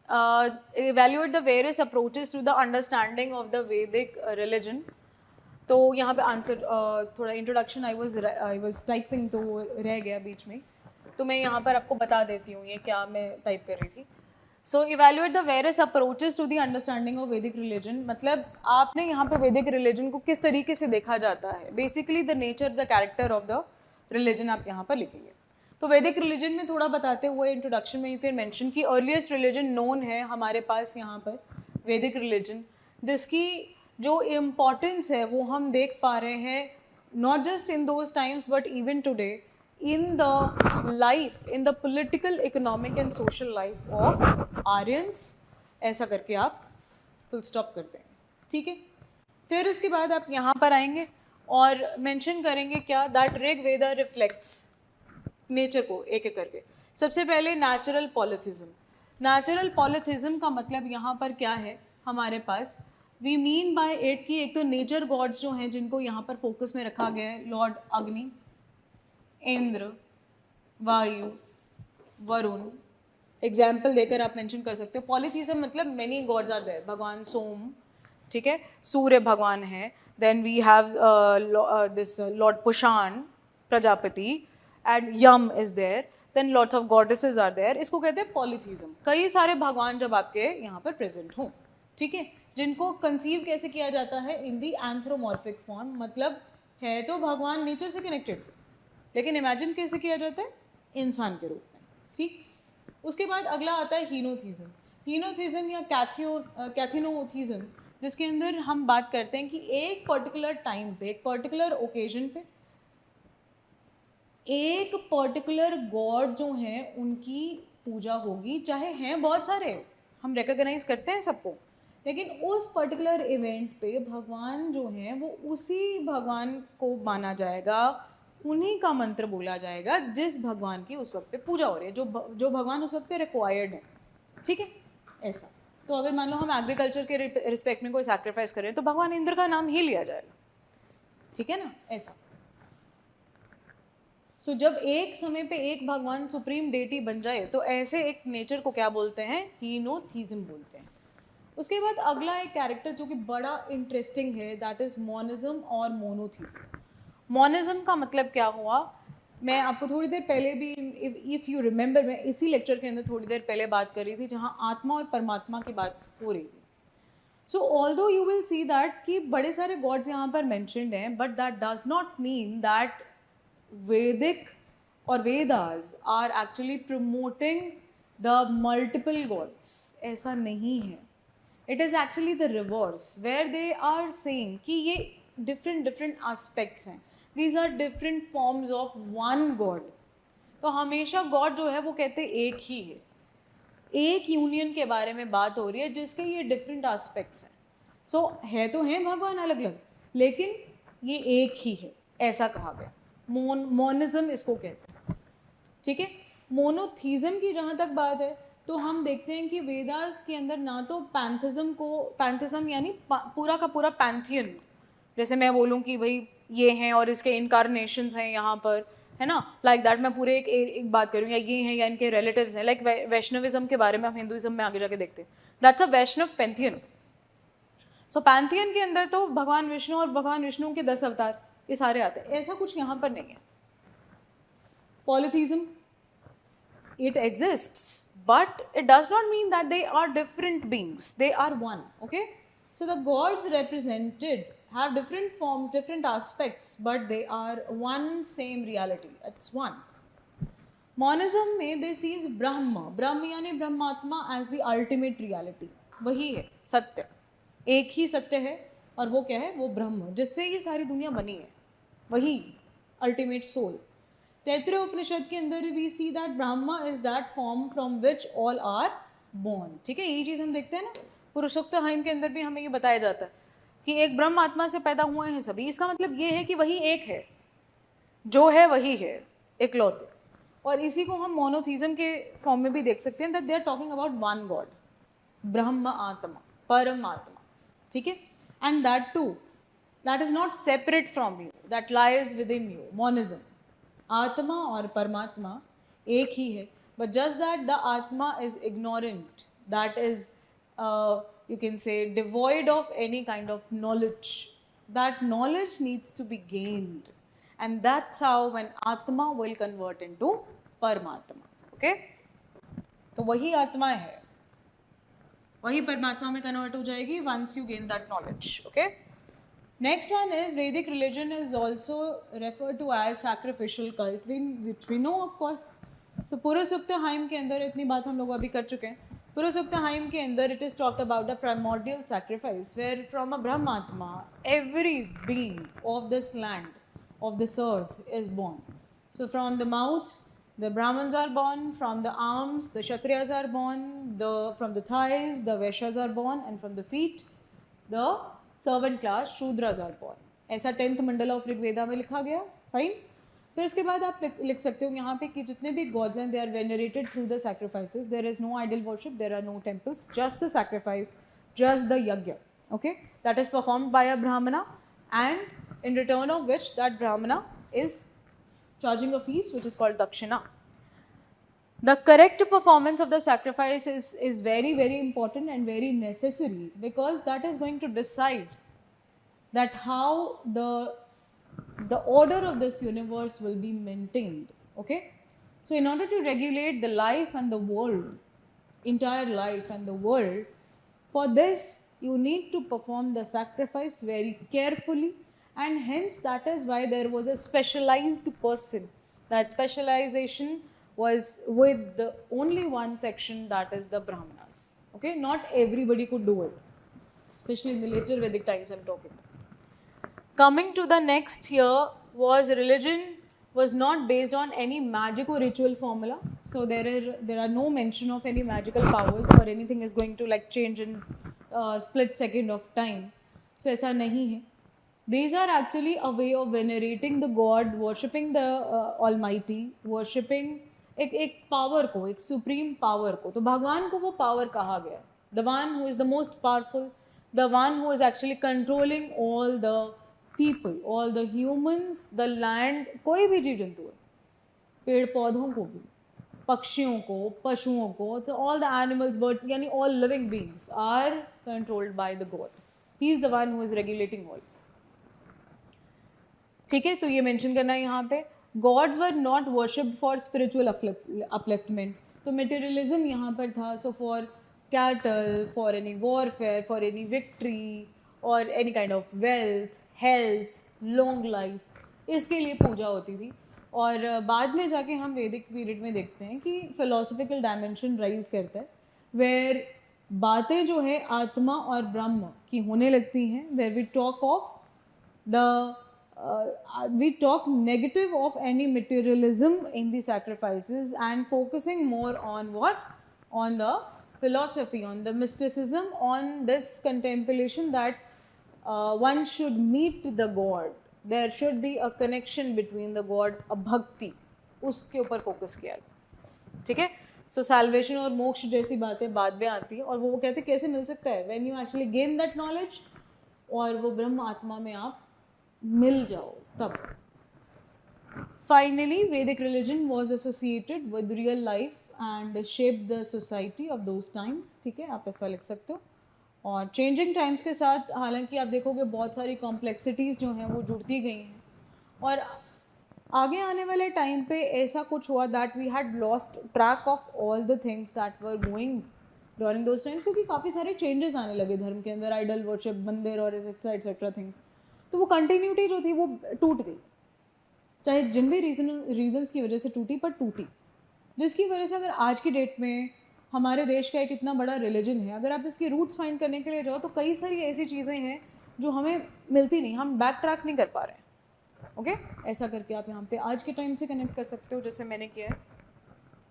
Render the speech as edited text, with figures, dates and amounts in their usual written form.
evaluate the various approaches to the understanding of the Vedic religion. तो यहाँ पे answer थोड़ा इंट्रोडक्शन आई वाज टाइपिंग तो रह गया बीच में, तो मैं यहाँ पर आपको बता देती हूँ ये क्या मैं टाइप कर रही थी. So evaluate the various approaches to the understanding of Vedic religion, मतलब आपने यहाँ पे वैदिक रिलीजन को किस तरीके से देखा जाता है, basically the nature the character of the religion आप यहाँ पर लिखेंगे. तो वैदिक रिलीजन में थोड़ा बताते हुए इंट्रोडक्शन में यू कैन मेंशन कि अर्लीस्ट रिलीजन नोन है हमारे पास यहाँ पर वैदिक रिलीजन, जिसकी जो इम्पोर्टेंस है वो हम देख पा रहे हैं not just in those times but even today in the life, in the political, economic and social life of Aryans. ऐसा करके आप फुल स्टॉप करते हैं, ठीक है. फिर इसके बाद आप यहाँ पर आएंगे और मेंशन करेंगे क्या, दैट ऋग्वेदा रिफ्लेक्ट्स नेचर को एक एक करके. सबसे पहले नेचुरल पॉलिथिज्म. नेचुरल पॉलिथिज्म का मतलब यहाँ पर क्या है हमारे पास, वी मीन बाय इट कि एक तो नेचर गॉड्स जो हैं जिनको यहाँ पर फोकस में रखा गया है, लॉर्ड अग्नि, इंद्र, वायु, वरुण, एग्जाम्पल देकर आप मेंशन कर सकते हो. पॉलीथीज्म मतलब मेनी गॉड्स आर देयर, भगवान सोम, ठीक है, सूर्य भगवान है, then we have this lord Pushan Prajapati and Yama is there, then lots of goddesses are there. इसको कहते हैं पॉलीथीज्म. कई सारे भगवान जब आपके यहाँ पर प्रेजेंट हों, ठीक है, जिनको कंसीव कैसे किया जाता है, इन दी एंथ्रोमॉर्फिक फॉर्म, मतलब है तो भगवान नेचर से कनेक्टेड, लेकिन इमेजिन कैसे किया जाता है, इंसान के रूप में, ठीक. उसके बाद अगला आता है हीनोथीज्म. हीनोथीज्म या कैथिनोथीज्म, जिसके अंदर हम बात करते हैं कि एक पर्टिकुलर टाइम पे, एक पर्टिकुलर ओकेजन पे एक पर्टिकुलर गॉड जो है उनकी पूजा होगी, चाहे हैं बहुत सारे, हम रिकॉग्नाइज करते हैं सबको, लेकिन उस पर्टिकुलर इवेंट पे भगवान जो हैं वो उसी भगवान को माना जाएगा, उन्हीं का मंत्र बोला जाएगा जिस भगवान की उस वक्त पे पूजा हो रही है, जो भगवान उस वक्त पे रिक्वायर्ड है, ठीक है. ऐसा तो अगर मान लो हम एग्रीकल्चर के रिस्पेक्ट में कोई सैक्रिफाइस करें तो भगवान इंद्र का नाम ही लिया जाएगा, ठीक है ना, ऐसा. सो जब एक समय पे एक भगवान सुप्रीम डेटी बन जाए तो ऐसे एक नेचर को क्या बोलते हैं, हीनोथीज्म बोलते हैं. उसके बाद अगला एक कैरेक्टर जो कि बड़ा इंटरेस्टिंग है, दैट इज मोनिज्म और मोनोथीज्म. मोनिज्म का मतलब क्या हुआ, मैं आपको थोड़ी देर पहले भी, इफ़ यू रिमेंबर, मैं इसी लेक्चर के अंदर थोड़ी देर पहले बात कर रही थी जहाँ आत्मा और परमात्मा की बात हो रही थी. सो although you will see that कि बड़े सारे गॉड्स यहाँ पर मैंशनड हैं, but that does not mean that Vedic or Vedas are actually promoting the multiple gods. ऐसा नहीं है. It is actually the reverse, where they are saying कि ये different aspects हैं. These are different forms of one God. तो हमेशा God जो है वो कहते हैं एक ही है, एक यूनियन के बारे में बात हो रही है जिसके ये different aspects हैं. So है तो हैं भगवान अलग अलग, लेकिन ये एक ही है, ऐसा कहा गया. मोनिज्म इसको कहते हैं, ठीक है. मोनोथीज्म की जहाँ तक बात है तो हम देखते हैं कि वेदास के अंदर ना तो पैंथिज्म यानी पूरा का पूरा पैंथियन, जैसे मैं बोलूँ कि भाई ये हैं और इसके इनकारनेशंस हैं यहाँ पर, है ना, लाइक दैट मैं पूरे एक बात करूँ, या ये हैं या इनके रिलेटिव्स हैं, लाइक वैष्णविज्म के बारे में हम हिंदुइज्म में आगे जाके देखते हैं, that's a Vaishnav pantheon. So pantheon के अंदर तो भगवान विष्णु और भगवान विष्णु के 10 अवतार ये सारे आते हैं, ऐसा कुछ यहाँ पर नहीं है. Polytheism, it exists, but it does not mean that they are different beings, they are one, okay. So the gods represented have different forms, different aspects, but they are one same reality, it's one. Monism में they sees ब्रह्म यानी ब्रह्मात्मा as the ultimate reality, वही है सत्य, एक ही सत्य है, और वो क्या है, वो ब्रह्म जिससे ये सारी दुनिया बनी है, वही अल्टीमेट सोल. तैत्तिरीय उपनिषद के अंदर we see that Brahma is that form from which all are born, ठीक है. यही चीज़ हम देखते हैं ना, पुरुषोक्त हाइम के अंदर भी हमें ये बताया जाता है कि एक ब्रह्म आत्मा से पैदा हुए हैं सभी. इसका मतलब ये है कि वही एक है, जो है वही है, इकलौते. और इसी को हम मोनोथीज्म के फॉर्म में भी देख सकते हैं, that they are talking about one god, Brahma atma, paramatma, ठीक है. And that too, that is not separate from you, that lies within you. Monism, आत्मा और परमात्मा एक ही है, but just that the आत्मा is ignorant that is, you can say, devoid of any kind of knowledge. That knowledge needs to be gained, and that's how when Atma will convert into Paramatma. Okay? तो वही आत्मा है, वही परमात्मा में convert हो जाएगी once you gain that knowledge. Okay? Next one is Vedic religion is also referred to as sacrificial cult, which we know of course. So Purusukta Haim के अंदर इतनी बात हम लोग अभी कर चुके हैं. Purusukta Haim के अंदर it is talked about the primordial sacrifice where from a Brahmatma every being of this land, of this earth is born. So from the mouth the Brahmins are born, from the arms the Kshatriyas are born, from the thighs the Vaishyas are born, and from the feet the servant class Shudras are born. ऐसा 10th Mandla of Rigveda में लिखा गया. Fine. फिर उसके बाद आप लिख सकते हो यहाँ पे कि जितने भी गॉड्स हैं they are venerated through the sacrifices. There is no idol worship, there are no temples, just the sacrifice, just the yagya. Okay, that is performed by a Brahmana, and in return of which that Brahmana is charging a fees which is called dakshina. The correct performance of the sacrifice is very, very important and very necessary, because that is going to decide that how the order of this universe will be maintained. Okay? So in order to regulate the life and the world, entire life and the world, for this you need to perform the sacrifice very carefully, and hence that is why there was a specialized person. That specialization was with the only one section, that is the Brahmanas. Okay, not everybody could do it, especially in the later Vedic times I'm talking. Coming to the next here was religion was not based on any magic or ritual formula. So there are no mention of any magical powers or anything is going to like change in split second of time. So ऐसा नहीं है. These are actually a way of venerating the God, worshipping the Almighty, worshipping एक power को, एक supreme power को. तो भगवान को वो पावर कहा गया. The one who is the most powerful, the one who is actually controlling all the people, all the humans, the land. कोई भी जीव जंतु है, पेड़ पौधों को भी, पक्षियों को, पशुओं को, तो ऑल द एनिमल्स, बर्ड्स, यानी all living beings are controlled by the god. He is the one who is regulating all. ठीक है, तो ये मेंशन करना है यहाँ पे. Gods were not worshipped for spiritual upliftment. तो materialism यहाँ पर था. So for cattle, for any warfare, for any victory, or any kind of wealth, health, long life, इसके लिए पूजा होती थी. और बाद में जाके हम वैदिक पीरियड में देखते हैं कि philosophical dimension rise करता है, where बातें जो है आत्मा और ब्रह्म की होने लगती हैं, where we talk of we talk negative of any materialism in the sacrifices and focusing more on what? On the philosophy, on the mysticism, on this contemplation that one should meet the God. There should be a connection between the God, a bhakti. उसके ऊपर focus किया. ठीक है? So salvation और मोक्ष जैसी बातें बाद में आती है, और वो कहते हैं कैसे मिल सकता है? When you actually gain that knowledge, और वो ब्रह्म आत्मा में आप मिल जाओ तब. Finally, Vedic religion was associated with real life and shaped the society of those times. ठीक है, आप ऐसा लिख सकते हो. और changing times के साथ हालांकि आप देखोगे बहुत सारी complexities जो हैं वो जुड़ती गई हैं, और आगे आने वाले टाइम पे ऐसा कुछ हुआ that we had lost track of all the things that were going during those times, क्योंकि काफ़ी सारे changes आने लगे धर्म के अंदर, idol worship, मंदिर और etc things. तो वो कंटिन्यूटी जो थी वो टूट गई, चाहे जिन भी रीजंस की वजह से टूटी, पर टूटी, जिसकी वजह से अगर आज की डेट में हमारे देश का एक इतना बड़ा रिलीजन है, अगर आप इसकी रूट्स फाइंड करने के लिए जाओ तो कई सारी ऐसी चीज़ें हैं जो हमें मिलती नहीं, हम बैक ट्रैक नहीं कर पा रहे हैं. ओके, ऐसा करके आप यहाँ पे आज के टाइम से कनेक्ट कर सकते हो जैसे मैंने किया है.